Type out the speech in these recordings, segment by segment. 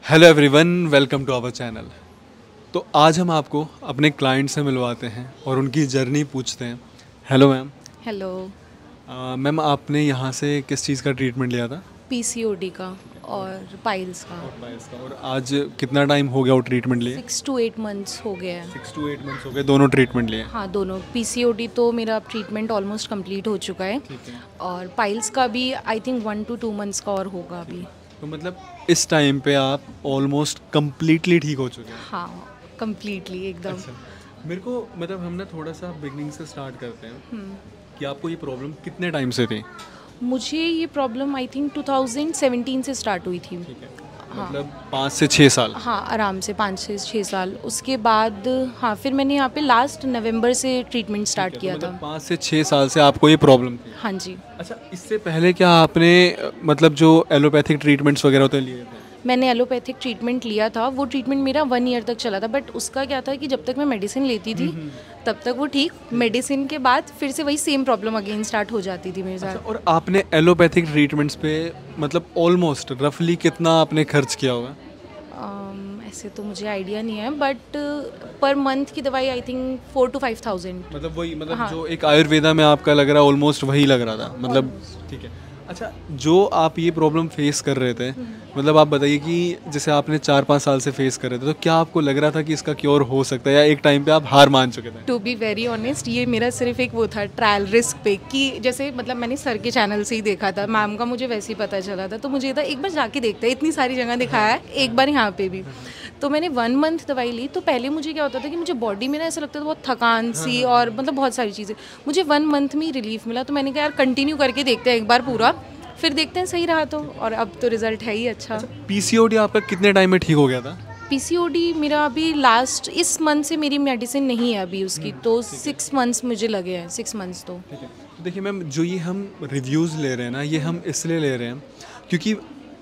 Hello everyone, welcome to our channel. तो आज हम आपको अपने क्लाइंट से मिलवाते हैं और उनकी जर्नी पूछते हैं। Hello ma'am. हेलो। मैम, आपने यहाँ से किस चीज़ का ट्रीटमेंट लिया था? पीसीओडी का और पाइल्स का। और आज कितना टाइम हो गया वो ट्रीटमेंट लिए? 6 to 8 months हो गया है। 6 to 8 मंथ्स हो गए दोनों ट्रीटमेंट लिए? हाँ, दोनों। पीसीओडी तो मेरा ट्रीटमेंट ऑलमोस्ट कंप्लीट हो चुका है। ठीक है। और पाइल्स का भी आई थिंक 1 to 2 months का और होगा अभी। तो मतलब इस टाइम पे आप ऑलमोस्ट कम्प्लीटली ठीक हो चुके हैं? हाँ, कम्प्लीटली एकदम। अच्छा, मेरे को मतलब हम ना थोड़ा सा बिगनिंग से स्टार्ट करते हैं कि आपको ये प्रॉब्लम कितने टाइम से थी? मुझे ये प्रॉब्लम आई थिंक 2017 से स्टार्ट हुई थी। ठीक है, मतलब 5 से 6 साल? हाँ, आराम से 5 से 6 साल। उसके बाद हाँ, फिर मैंने यहाँ पे लास्ट नवंबर से ट्रीटमेंट स्टार्ट किया था। 5 से 6 साल से आपको ये प्रॉब्लम थी? हाँ जी। अच्छा, इससे पहले क्या आपने मतलब जो एलोपैथिक ट्रीटमेंट्स वगैरह होते हैं लिए थे? मैंने एलोपैथिक ट्रीटमेंट लिया था। वो ट्रीटमेंट मेरा 1 year तक चला था, बट उसका क्या था कि जब तक मैं मेडिसिन लेती थी तब तक वो ठीक। मेडिसिन के बाद फिर से वही सेम प्रॉब्लम अगेन स्टार्ट हो जाती थी मेरे साथ। अच्छा, और आपने एलोपैथिक ट्रीटमेंट्स पे मतलब ऑलमोस्ट रफली कितना आपने खर्च किया होगा? ऐसे तो मुझे आइडिया नहीं है, बट पर मंथ की दवाई आई थिंक 4 to 5,000। मतलब वही, मतलब हाँ। जो एक आयुर्वेदा में आपका लग रहा है ऑलमोस्ट वही लग रहा था मतलब। ठीक है। अच्छा, जो आप ये प्रॉब्लम फेस कर रहे थे, मतलब आप बताइए कि जैसे आपने 4-5 साल से फेस कर रहे थे, तो क्या आपको लग रहा था कि इसका क्योर हो सकता है या एक टाइम पे आप हार मान चुके थे? टू बी वेरी ऑनेस्ट, ये मेरा सिर्फ एक वो था ट्रायल रिस्क पे, कि जैसे मतलब मैंने सर के चैनल से ही देखा था, मैम का मुझे वैसे ही पता चला था, तो मुझे था एक बार जाके देखते हैं, इतनी सारी जगह दिखाया है, एक बार यहाँ पे भी। तो मैंने 1 month दवाई ली। तो पहले मुझे क्या होता था कि मुझे बॉडी में ना ऐसा लगता था बहुत थकान सी, और मतलब बहुत सारी चीज़ें। मुझे 1 month में ही रिलीफ मिला, तो मैंने कहा यार कंटिन्यू करके देखते हैं एक बार पूरा, फिर देखते हैं सही रहा तो। और अब तो रिजल्ट है ही अच्छा। पीसीओडी आपका कितने टाइम में ठीक हो गया था? पीसीओडी मेरा अभी लास्ट इस मंथ से मेरी मेडिसिन नहीं है अभी उसकी, तो 6 months मुझे लगे हैं। 6 months तो। ठीक है। तो देखिए मैम, जो ये हम रिव्यूज़ ले रहे हैं ना, ये हम इसलिए ले रहे हैं क्योंकि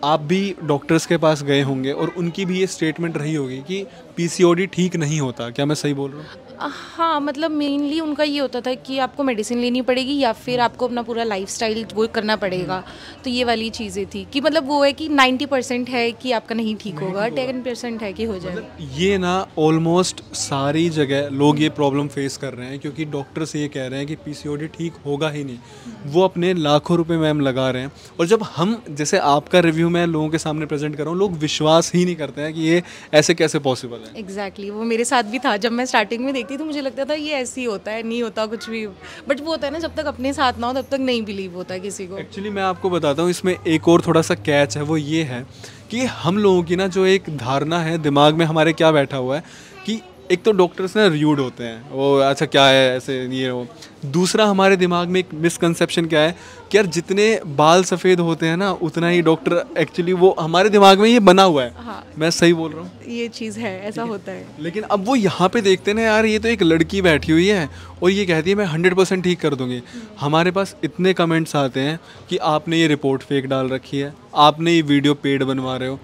आप भी डॉक्टर्स के पास गए होंगे और उनकी भी ये स्टेटमेंट रही होगी कि पीसीओडी ठीक नहीं होता। क्या मैं सही बोल रहा हूँ? हाँ, मतलब मेनली उनका ये होता था कि आपको मेडिसिन लेनी पड़ेगी या फिर आपको अपना पूरा लाइफस्टाइल वो करना पड़ेगा। तो ये वाली चीज़ें थी कि मतलब वो है कि 90% है कि आपका नहीं ठीक होगा, 10% है कि हो जाए। ये ना ऑलमोस्ट सारी जगह लोग ये प्रॉब्लम फेस कर रहे हैं क्योंकि डॉक्टर्स ये कह रहे हैं कि पीसीओडी ठीक होगा ही नहीं। वो अपने लाखों रुपए मैम लगा रहे हैं, और जब हम जैसे आपका रिव्यू मैं लोगों के सामने प्रेजेंट कर रहा हूँ, लोग विश्वास ही नहीं करते हैं कि ये ऐसे कैसे पॉसिबल है। एग्जैक्टली, वो मेरे साथ भी था। जब मैं स्टार्टिंग में देखती तो मुझे लगता था ये ऐसे ही होता है, नहीं होता कुछ भी। बट वो होता है ना, जब तक अपने साथ ना हो तब तक नहीं बिलीव होता है किसी को। एक्चुअली मैं आपको बताता हूँ, इसमें एक और थोड़ा सा कैच है। वो ये है कि हम लोगों की ना जो एक धारणा है दिमाग में हमारे क्या बैठा हुआ है कि एक तो डॉक्टर्स ना र्यूड होते हैं, वो अच्छा क्या है ऐसे ये वो। दूसरा, हमारे दिमाग में एक मिसकंसेप्शन क्या है कि यार जितने बाल सफ़ेद होते हैं ना उतना ही डॉक्टर, एक्चुअली वो हमारे दिमाग में ये बना हुआ है। हाँ, मैं सही बोल रहा हूँ? ये चीज़ है, ऐसा होता है। लेकिन अब वो यहाँ पे देखते हैं ना, यार ये तो एक लड़की बैठी हुई है और ये कहती है मैं 100% ठीक कर दूंगी। हमारे पास इतने कमेंट्स आते हैं कि आपने ये रिपोर्ट फेक डाल रखी है, आपने ये वीडियो पेड बनवा रहे हो।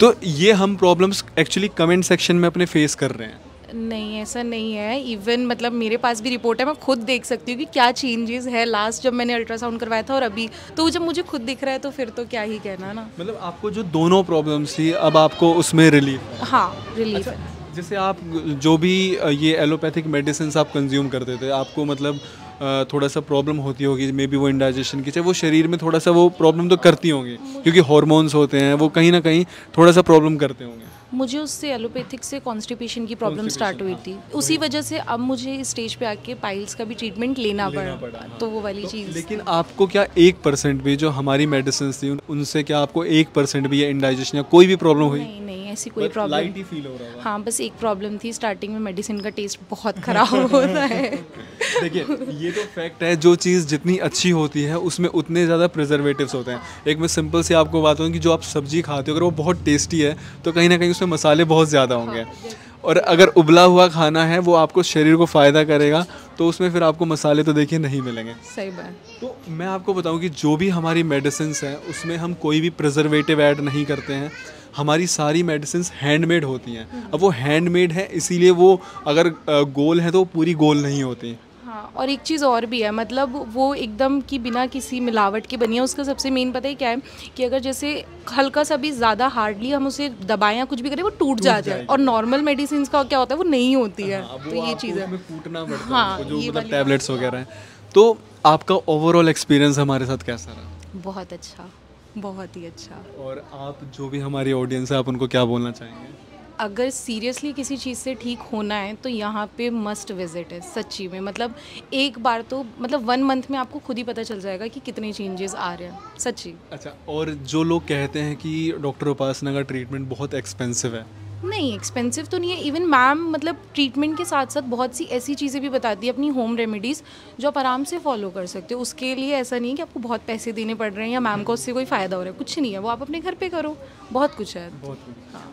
तो ये हम प्रॉब्लम्स एक्चुअली कमेंट सेक्शन में अपने फेस कर रहे हैं। नहीं, ऐसा नहीं है। इवन मतलब मेरे पास भी रिपोर्ट है, मैं खुद देख सकती हूँ कि क्या चेंजेस है लास्ट जब मैंने अल्ट्रासाउंड करवाया था और अभी। तो जब मुझे खुद दिख रहा है तो फिर तो क्या ही कहना ना। मतलब आपको जो दोनों प्रॉब्लम्स थी अब आपको उसमें रिलीफ? हाँ, रिलीफ है। जैसे आप जो भी ये एलोपैथिक मेडिसिन आप कंज्यूम करते थे, आपको मतलब थोड़ा सा प्रॉब्लम होती होगी, मे बी वो इंडाइजेशन की, चाहे वो शरीर में थोड़ा सा वो प्रॉब्लम तो करती होंगी क्योंकि हार्मोन्स होते हैं, वो कहीं ना कहीं थोड़ा सा प्रॉब्लम करते होंगे। मुझे उससे एलोपैथिक से कॉन्स्टिपेशन की प्रॉब्लम स्टार्ट हुई थी। उसी वजह से अब मुझे इस स्टेज पे आके पाइल्स का भी ट्रीटमेंट लेना पड़ा। तो वो वाली चीज़। लेकिन आपको क्या 1% भी जो हमारी मेडिसिन थी उनसे क्या आपको 1% भी ये इंडाइजेशन या कोई भी प्रॉब्लम हुई? नहीं, ऐसी कोई प्रॉब्लम। लाइट ही फील हो रहा है? हाँ, बस एक प्रॉब्लम थी, स्टार्टिंग में मेडिसिन का टेस्ट बहुत खराब होता है। देखिए, ये तो फैक्ट है, जो चीज़ जितनी अच्छी होती है उसमें उतने ज़्यादा प्रिजर्वेटिव्स होते हैं। एक मैं सिंपल सी आपको बात कहूँ कि जो आप सब्जी खाते हो अगर वो बहुत टेस्टी है तो कहीं ना कहीं उसमें मसाले बहुत ज़्यादा होंगे। और अगर उबला हुआ खाना है वो आपको शरीर को फ़ायदा करेगा तो उसमें फिर आपको मसाले तो देखिए नहीं मिलेंगे। सही बात। तो मैं आपको बताऊं कि जो भी हमारी मेडिसिन्स हैं उसमें हम कोई भी प्रिजर्वेटिव ऐड नहीं करते हैं। हमारी सारी मेडिसिन्स हैंडमेड होती हैं। अब वो हैंडमेड है इसीलिए वो अगर गोल है तो पूरी गोल नहीं होती। हाँ, और एक चीज़ और भी है, मतलब वो एकदम कि बिना किसी मिलावट के बनी है। उसका सबसे मेन पता है क्या है कि अगर जैसे हल्का सा भी ज़्यादा हार्डली हम उसे दबाएं या कुछ भी करें वो टूट जाता है, और नॉर्मल मेडिसिन का क्या होता है वो नहीं होती है। हाँ, तो ये चीज़ है। कूटना पड़ता है हाँ, उनको, जो ये मतलब वाली टैबलेट्स वगैरह हैं। तो आपका ओवरऑल एक्सपीरियंस हमारे साथ कैसा रहा? बहुत अच्छा, बहुत ही अच्छा। और आप जो भी हमारी ऑडियंस है, आप उनको क्या बोलना चाहेंगे? अगर सीरियसली किसी चीज़ से ठीक होना है तो यहाँ पे मस्ट विजिट है सच्ची में। मतलब एक बार तो मतलब 1 मंथ में आपको खुद ही पता चल जाएगा कि कितने चेंजेस आ रहे हैं सच्ची। अच्छा, और जो लोग कहते हैं कि डॉक्टर उपासना का ट्रीटमेंट बहुत एक्सपेंसिव है, नहीं, एक्सपेंसिव तो नहीं है। इवन मैम मतलब ट्रीटमेंट के साथ साथ बहुत सी ऐसी चीज़ें भी बताती है, अपनी होम रेमेडीज़, जो आप आराम से फॉलो कर सकते हो। उसके लिए ऐसा नहीं है कि आपको बहुत पैसे देने पड़ रहे हैं या मैम को उससे कोई फ़ायदा हो रहा है, कुछ नहीं है। वो आप अपने घर पे करो, बहुत कुछ है। बहुत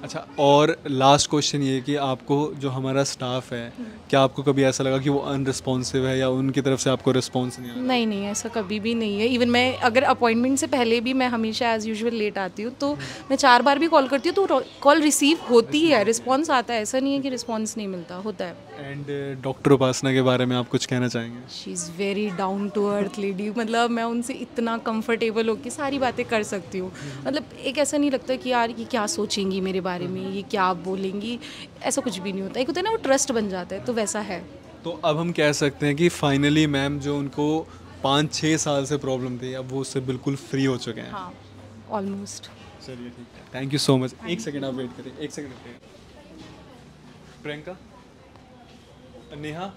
अच्छा, और लास्ट क्वेश्चन ये है कि आपको जो हमारा स्टाफ है, क्या आपको कभी ऐसा लगा कि वो अनरिस्पॉन्सिव है या उनकी तरफ से आपको रिस्पॉन्स नहीं आया? नहीं नहीं, ऐसा कभी भी नहीं है। इवन मैं अगर अपॉइंटमेंट से पहले भी मैं हमेशा एज़ यूजुअल लेट आती हूँ, तो मैं 4 बार भी कॉल करती हूँ तो कॉल रिसीव होती है, रिस्पॉन्स आता है। ऐसा नहीं है कि रिस्पॉन्स नहीं मिलता, होता है। एंड डॉक्टर उपासना के बारे में आप कुछ कहना चाहेंगे? She is very down to earth lady. मतलब मैं उनसे इतना कंफर्टेबल होकर सारी बातें कर सकती हूँ। मतलब एक ऐसा नहीं लगता कि यार ये क्या सोचेंगी मेरे बारे में, ये क्या बोलेंगी, ऐसा कुछ भी नहीं होता। एक होता है ना, वो ट्रस्ट बन जाता है, तो वैसा है। तो अब हम कह सकते हैं कि फाइनली मैम जो उनको 5-6 साल से प्रॉब्लम थी, अब वो उससे बिल्कुल फ्री हो चुके हैं। हाँ, ऑलमोस्ट। चलिए ठीक है, थैंक यू सो मच। एक सेकंड आप वेट करिए, एक सेकंड रुकिए। प्रियंका, नेहा,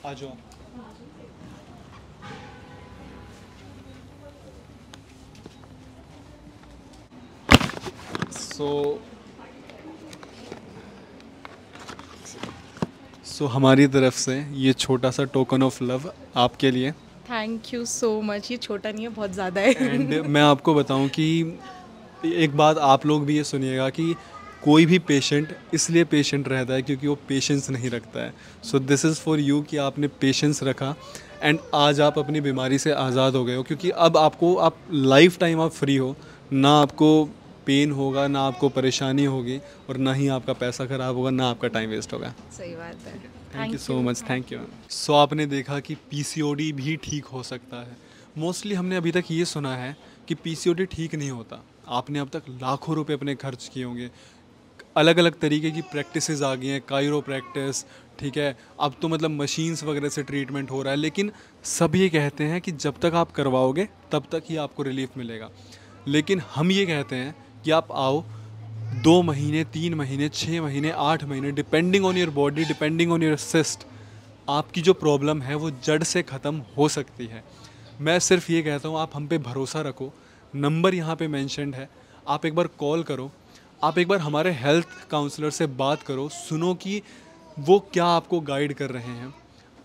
आ जाओ। सो हमारी तरफ से ये छोटा सा टोकन ऑफ लव आपके लिए। Thank you so much. ये छोटा नहीं है, बहुत ज़्यादा है। एंड मैं आपको बताऊं कि एक बात आप लोग भी ये सुनिएगा कि कोई भी पेशेंट इसलिए पेशेंट रहता है क्योंकि वो पेशेंस नहीं रखता है। So this is for you कि आपने पेशेंस रखा एंड आज आप अपनी बीमारी से आज़ाद हो गए हो, क्योंकि अब आपको आप लाइफ टाइम आप फ्री हो, ना आपको पेन होगा, ना आपको परेशानी होगी, और ना ही आपका पैसा ख़राब होगा, ना आपका टाइम वेस्ट होगा। सही बात है। Thank you so much, thank you. So आपने देखा कि पीसीओडी भी ठीक हो सकता है। मोस्टली हमने अभी तक ये सुना है कि पीसीओडी ठीक नहीं होता। आपने अब तक लाखों रुपए अपने खर्च किए होंगे, अलग अलग तरीके की प्रैक्टिसेस आ गई हैं, कायरो प्रैक्टिस, ठीक है, अब तो मतलब मशीन्स वगैरह से ट्रीटमेंट हो रहा है, लेकिन सब ये कहते हैं कि जब तक आप करवाओगे तब तक ही आपको रिलीफ मिलेगा। लेकिन हम ये कहते हैं कि आप आओ, 2 महीने, 3 महीने, 6 महीने, 8 महीने, depending on your body, depending on your cyst, आपकी जो प्रॉब्लम है वो जड़ से ख़त्म हो सकती है। मैं सिर्फ ये कहता हूँ, आप हम पे भरोसा रखो। नंबर यहाँ पे मेंशन्ड है, आप एक बार कॉल करो, आप एक बार हमारे हेल्थ काउंसलर से बात करो, सुनो कि वो क्या आपको गाइड कर रहे हैं।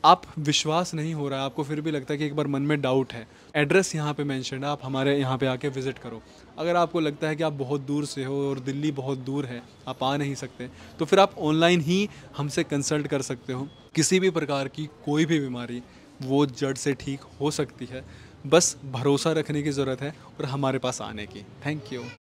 आप विश्वास नहीं हो रहा है, आपको फिर भी लगता है कि एक बार मन में डाउट है, एड्रेस यहाँ पे मेंशन है, आप हमारे यहाँ पे आके विज़िट करो। अगर आपको लगता है कि आप बहुत दूर से हो और दिल्ली बहुत दूर है, आप आ नहीं सकते, तो फिर आप ऑनलाइन ही हमसे कंसल्ट कर सकते हो। किसी भी प्रकार की कोई भी बीमारी वो जड़ से ठीक हो सकती है, बस भरोसा रखने की ज़रूरत है और हमारे पास आने की। Thank you.